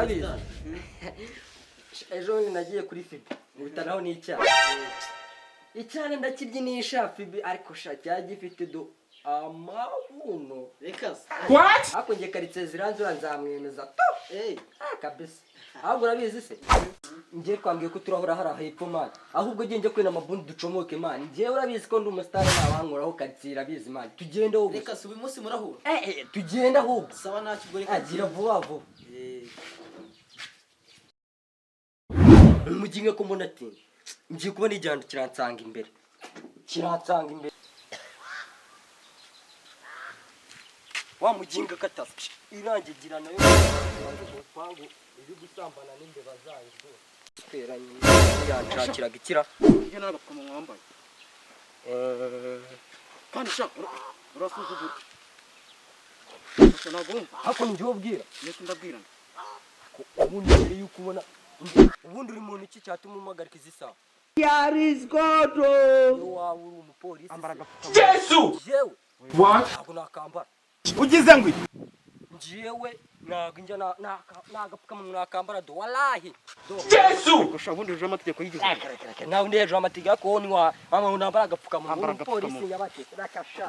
urabizi ejo nagiye kuri Fibi ubitanaho n'icyaha icyane ndakibyinisha Fibi ariko sha cyagifite do amabuno reka What? ako nge karitse ziranzura nzamwemeza to kabisa ahubwo urabizi se ngiye kwambwiye ko turahora hara hepfo man ahubwo ngiye kwena amabundi ducomoke man ngiye urabizi ko ndi umustar nabankuraho karitse irabizi man tugende ho reka subi munsi murahura tugenda ho sawa nakigore agira vuba vuba umuginga ko mbona ati ngiye kubona ijyando kiransanga imbere wa muginga katasi irangigira nayo kwangu iri gusambana n'imbeba zayo tweranye yanshakiraga ikira iyo nagapfukamunwa wambaye kandi sha urasuzugura nagomba hako njye ubwira yesu ndabwirana ubundi mbere yuko ubona ubundi uri muntu iki cyatuma umuhagarika izi saha Yarisgoto. wawe uri umupolisi ambaraga Jesus. jewe What? ntabwo nakambara Ugize ngo jewe ntabwo njya nagapfukamunwa nakambara do wallahi do Jesus. gusha ubundi uje amategeko y'igihugu nawe ndi hejuru amategeko ko ni wa mama unambara agapfukamunwa Ambara umupolisi agapfukamunwa. yabate nakasha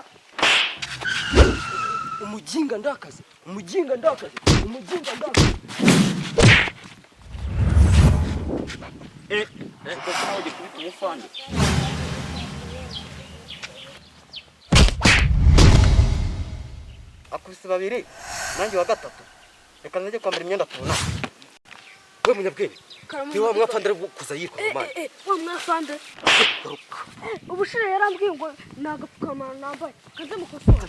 umujinga ndakaze umujinga ndakaze ko sawa gikubita umufande akubise babiri nanjye wa gatatu reka najye kwambara imyenda tubona we munyabwenge niwa mwafandira kuza yitwa mama wa mwafande ubushire yarambwiye ngo nagapfukamana nambaye kaze mukosora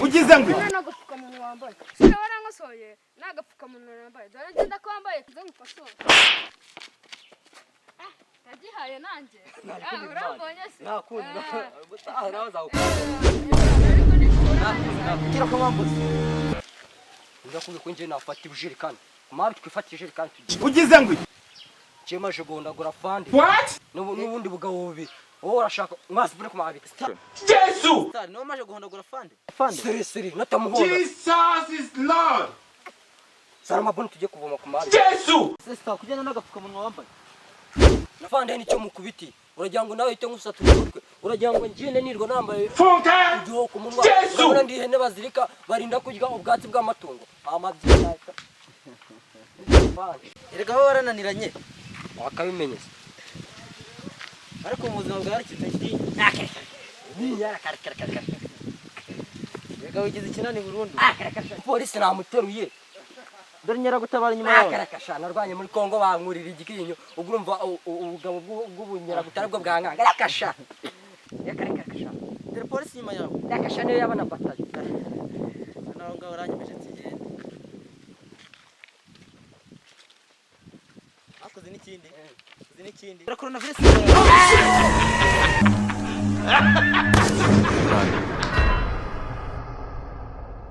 Ugize ngo nagapfukamana wambaye sire warangosoye nagapfukamana nambaye dore ngenda kwambaye kaze mukosora yagihaye nanjye urambonye se nakunda nawe gira ko wambuze ndakuye ko nje nafata ibujerekani mabi twifatije ijerekani tugiye Ugize ngo cyemaje gondagura fande What? n'ubundi bugabo bubiri wowe urashaka mwasubire ku mabiti Jesus. sari niwe maje guhondagura fande siri natamuhora Jesus is Lord. sarama bone tujye kuvoma ku mabiti Jesus. sista kugenda n'agapfukamunwa wambaye nafande nicyo mukubiti uragira ngo nawe ite ngusatura umutwe uragira ngo ngende nirwa nambaye Funka. igiho ku munwa Yesu! urabona ndi ihene bazirika barinda kurya ubwatsi bw'amatungo amabyi erega aho warananiranye wakabimenyese ariko mu buzima bwa kiti erega wigize ikinani burundu polisi namuteruye dore nyaragutabara inyuma yawe akarakasha narwanye muri Kongo bankurira igikinyo ugurumva ubugabo bw'ubunyera bwo bwankanga yakasha yakarakasha dore polisi inyuma yawe yakasha niyo yabana bataje nawe ngaho uranyemeje nsigenda akoze n'ikindi dore coronavirus